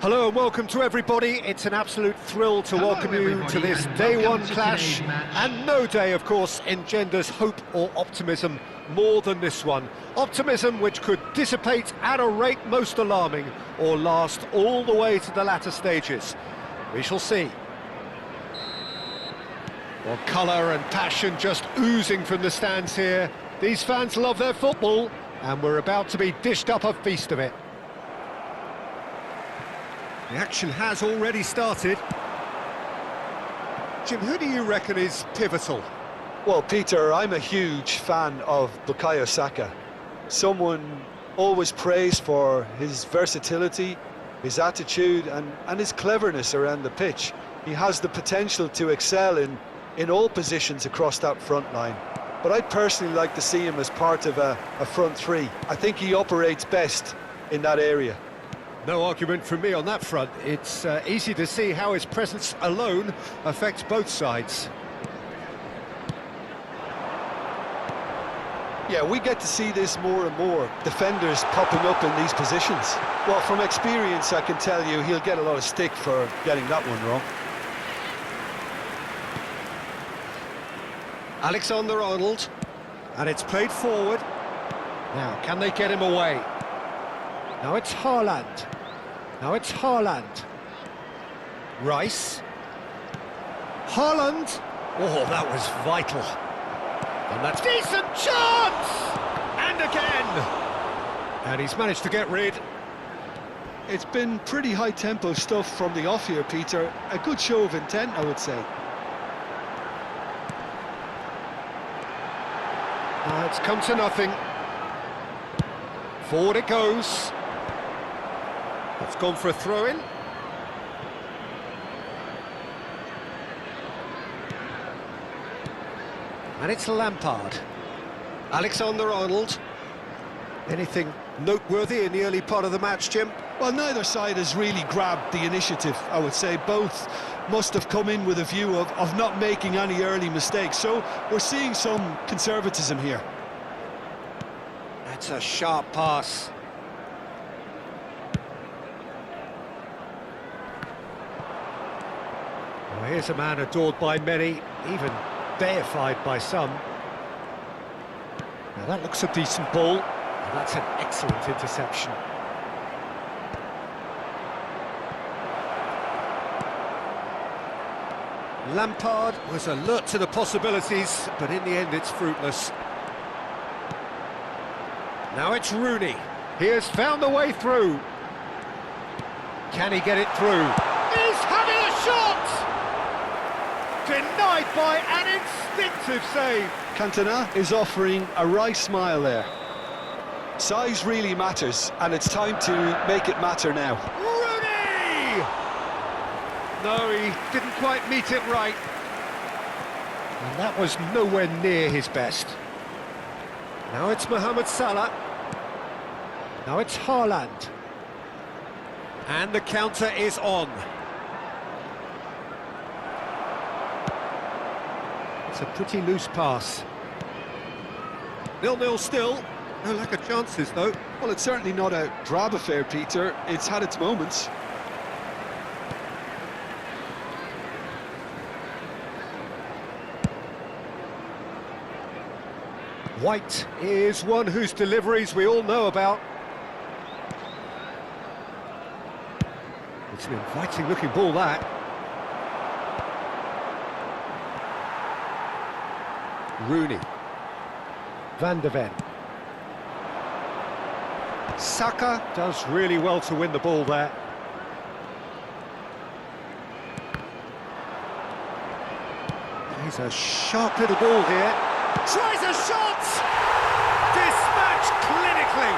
Hello and welcome to everybody. It's an absolute thrill to welcome you to this day one clash, and no day, of course, engenders hope or optimism more than this one. Optimism which could dissipate at a rate most alarming or last all the way to the latter stages. We shall see. Well, colour and passion just oozing from the stands here. These fans love their football, and we're about to be dished up a feast of it. The action has already started. Jim, who do you reckon is pivotal? Well, Peter, I'm a huge fan of Bukayo Saka. Someone always praised for his versatility, his attitude and his cleverness around the pitch. He has the potential to excel in all positions across that front line. But I'd personally like to see him as part of a front three. I think he operates best in that area. No argument from me on that front. It's easy to see how his presence alone affects both sides. Yeah, we get to see this more and more, defenders popping up in these positions. Well, from experience, I can tell you he'll get a lot of stick for getting that one wrong. Alexander-Arnold, and it's played forward. Now, can they get him away? Now it's Haaland. Now it's Haaland. Rice. Haaland. Oh, that was vital. And that's decent chance! And again! And he's managed to get rid. It's been pretty high-tempo stuff from the off here, Peter. A good show of intent, I would say. It's come to nothing. Forward it goes. It's gone for a throw-in. And it's Lampard. Alexander-Arnold. Anything noteworthy in the early part of the match, Jim? Well, neither side has really grabbed the initiative, I would say. Both must have come in with a view of not making any early mistakes. So we're seeing some conservatism here. That's a sharp pass. Well, here's a man adored by many, even deified by some. Now that looks a decent ball, and that's an excellent interception. Lampard was alert to the possibilities, but in the end it's fruitless. Now it's Rooney. He has found the way through. Can he get it through? He's having a shot! Denied by an instinctive save. Cantona is offering a wry smile there. Size really matters, and it's time to make it matter now. Rooney! No, he didn't quite meet it right. And that was nowhere near his best. Now it's Mohamed Salah. Now it's Haaland. And the counter is on. It's a pretty loose pass. 0-0 still. No lack of chances, though. Well, it's certainly not a drab affair, Peter. It's had its moments. White is one whose deliveries we all know about. It's an inviting-looking ball, that. Rooney. Van de Ven. Saka does really well to win the ball there. He's a sharp little ball here. Tries a shot! Dispatched clinically.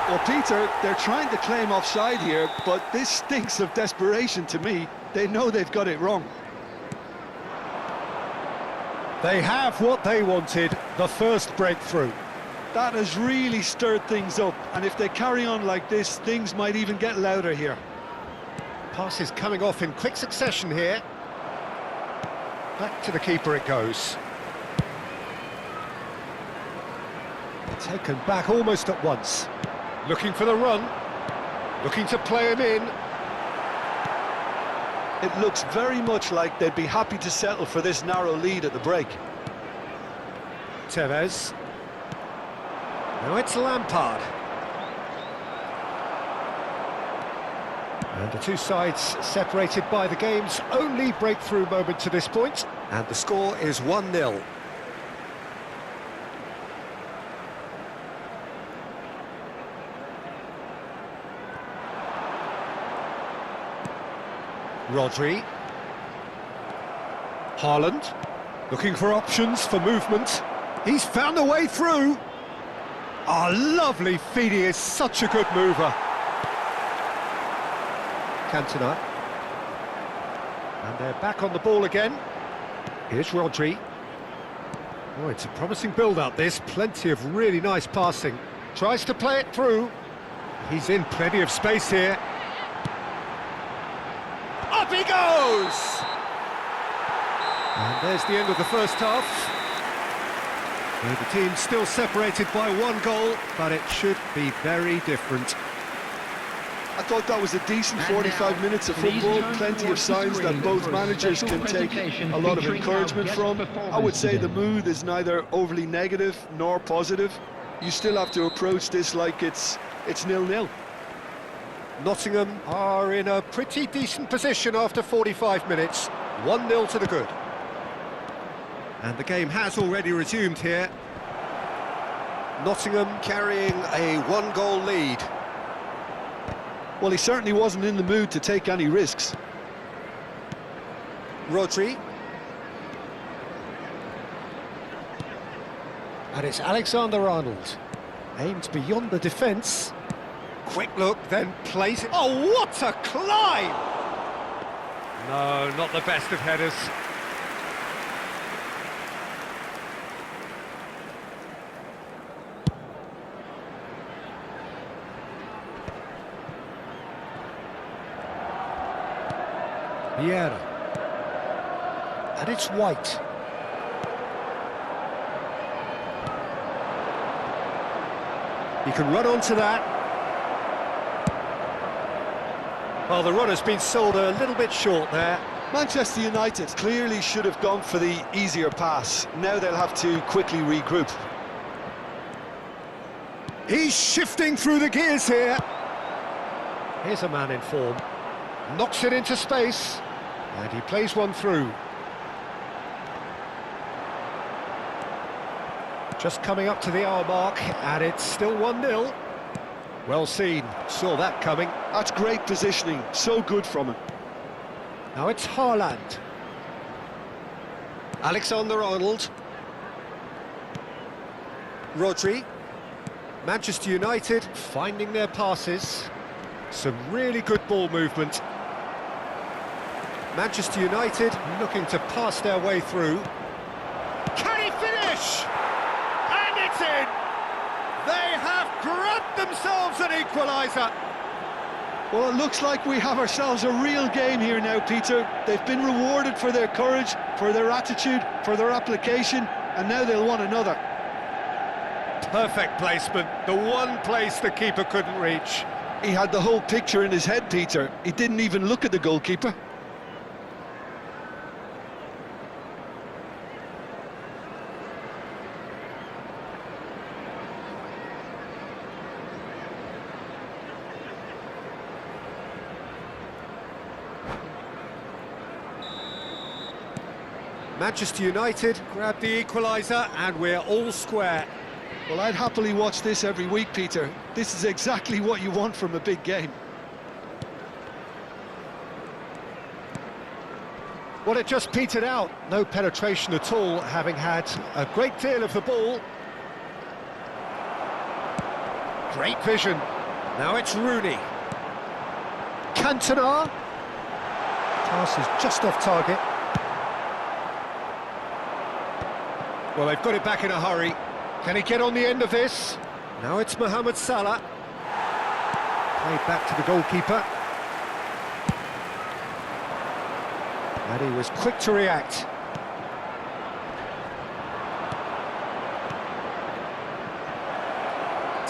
Well, Peter, they're trying to claim offside here, but this stinks of desperation to me. They know they've got it wrong. They have what they wanted, the first breakthrough. That has really stirred things up, and if they carry on like this, things might even get louder here. Pass is coming off in quick succession here. Back to the keeper it goes. Taken back almost at once. Looking for the run. Looking to play him in. It looks very much like they'd be happy to settle for this narrow lead at the break. Tevez. Now it's Lampard. And the two sides separated by the game's only breakthrough moment to this point. And the score is 1-0. Rodri. Haaland. Looking for options for movement. He's found a way through. Oh, lovely feed. He is such a good mover. Cantona. And they're back on the ball again. Here's Rodri. Oh, it's a promising build-up, this. Plenty of really nice passing. Tries to play it through. He's in plenty of space here. Up he goes! And there's the end of the first half. Well, the team's still separated by one goal, but it should be very different. I thought that was a decent 45 minutes of football, plenty of signs that both managers can take a lot of encouragement from. I would say the mood is neither overly negative nor positive. You still have to approach this like it's 0-0. Nottingham are in a pretty decent position after 45 minutes. 1-0 to the good. And the game has already resumed here. Nottingham carrying a one-goal lead. Well, he certainly wasn't in the mood to take any risks. Rodri. And it's Alexander-Arnold. Aimed beyond the defence. Quick look, then plays it. Oh, what a climb! No, not the best of headers. Vieira. And it's White. He can run onto that. Well, the run has been sold a little bit short there. Manchester United clearly should have gone for the easier pass. Now they'll have to quickly regroup. He's shifting through the gears here. Here's a man in form. Knocks it into space. And he plays one through. Just coming up to the hour mark, and it's still 1-0. Well seen, saw that coming. That's great positioning, so good from him. Now it's Haaland. Alexander-Arnold. Rodri. Manchester United finding their passes. Some really good ball movement. Manchester United looking to pass their way through. Can he finish? And it's in! They have grabbed themselves an equaliser. Well, it looks like we have ourselves a real game here now, Peter. They've been rewarded for their courage, for their attitude, for their application, and now they'll want another. Perfect placement, the one place the keeper couldn't reach. He had the whole picture in his head, Peter. He didn't even look at the goalkeeper. Manchester United grab the equaliser and we're all square. Well, I'd happily watch this every week, Peter. This is exactly what you want from a big game. Well, it just petered out. No penetration at all, having had a great deal of the ball. Great vision. Now it's Rooney. Cantona. Pass is just off target. Well, they've got it back in a hurry. Can he get on the end of this? Now it's Mohamed Salah. Played back to the goalkeeper. And he was quick to react.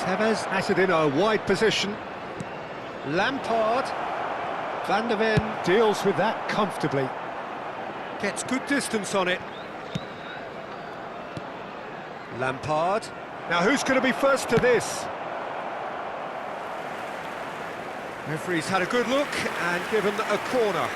Tevez has it in a wide position. Lampard. Van der Ven deals with that comfortably. Gets good distance on it. Lampard. Now who's going to be first to this? Referee's had a good look and given a corner.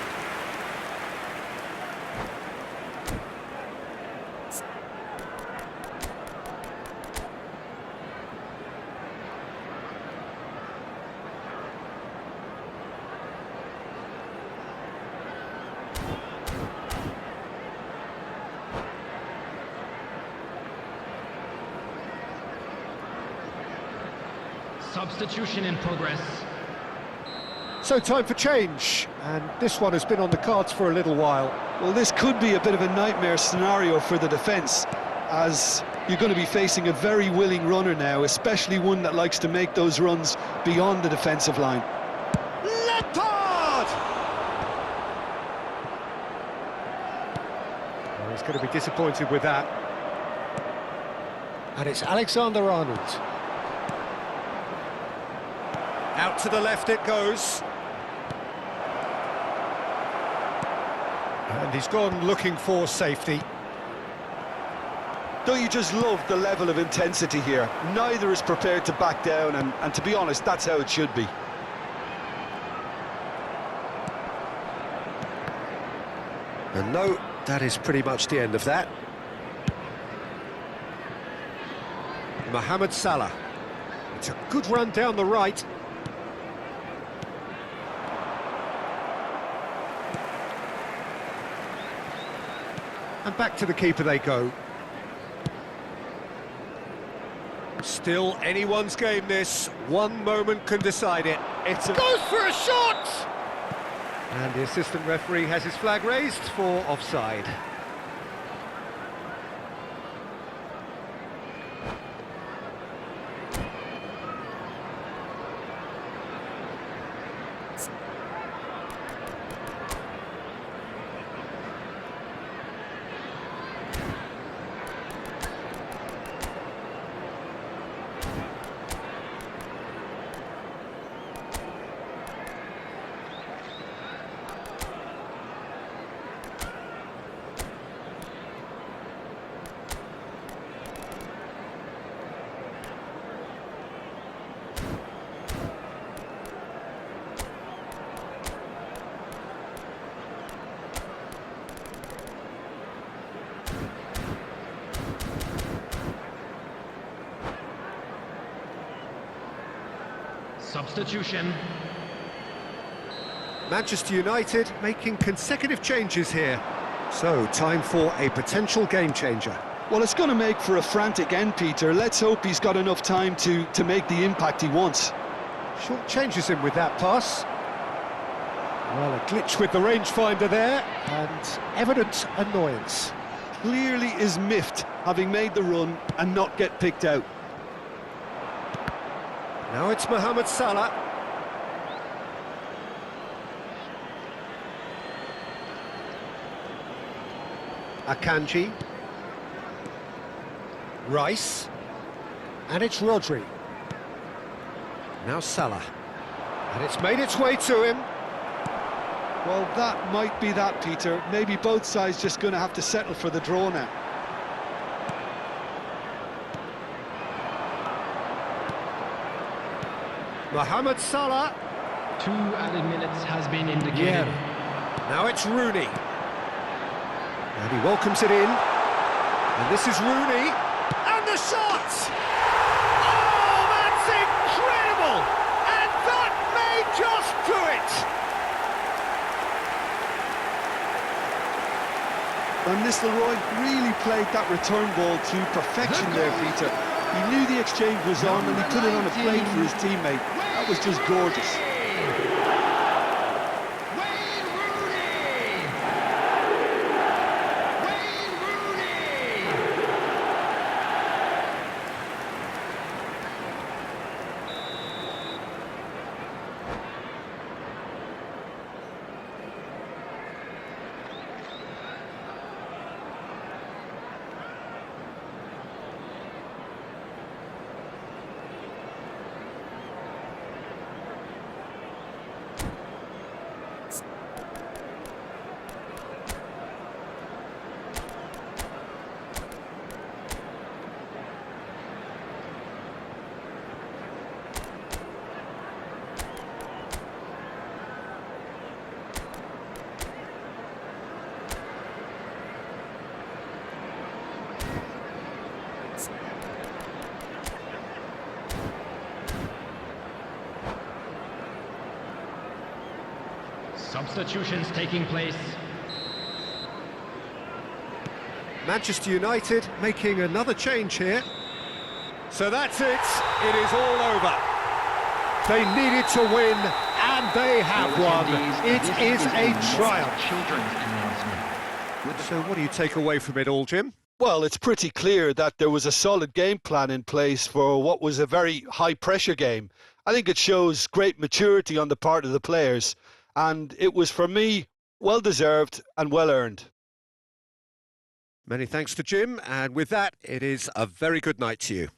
Substitution in progress. So time for change, and this one has been on the cards for a little while. Well, this could be a bit of a nightmare scenario for the defence, as you're going to be facing a very willing runner now, especially one that likes to make those runs beyond the defensive line. Lampard! Well, he's going to be disappointed with that. And it's Alexander-Arnold. Out to the left it goes. And he's gone looking for safety. Don't you just love the level of intensity here? Neither is prepared to back down, and to be honest, that's how it should be. And no, that is pretty much the end of that. Mohamed Salah. It's a good run down the right. And back to the keeper they go. Still anyone's game this. One moment can decide it. Goes for a shot! And the assistant referee has his flag raised for offside. Substitution. Manchester United making consecutive changes here. So, time for a potential game changer. Well, it's going to make for a frantic end, Peter. Let's hope he's got enough time to make the impact he wants. Short changes him with that pass. Well, a glitch with the rangefinder there, and evident annoyance. Clearly is miffed, having made the run and not get picked out. Now it's Mohamed Salah. Akanji. Rice. And it's Rodri. Now Salah. And it's made its way to him. Well, that might be that, Peter. Maybe both sides just going to have to settle for the draw now. Mohamed Salah. 2 added minutes has been indicated. Yeah. Now it's Rooney. And he welcomes it in. And this is Rooney. And the shot! Oh, that's incredible! And that may just do it! Van Nistelrooy really played that return ball to perfection there, Peter. He knew the exchange was on and he put it on a plate for his teammate. That was just gorgeous. Substitutions taking place. Manchester United making another change here. So that's it. It is all over. They needed to win, and they have won. It is a triumph. So what do you take away from it all, Jim? Well, it's pretty clear that there was a solid game plan in place for what was a very high-pressure game. I think it shows great maturity on the part of the players, and it was, for me, well-deserved and well-earned. Many thanks to Jim, and with that, it is a very good night to you.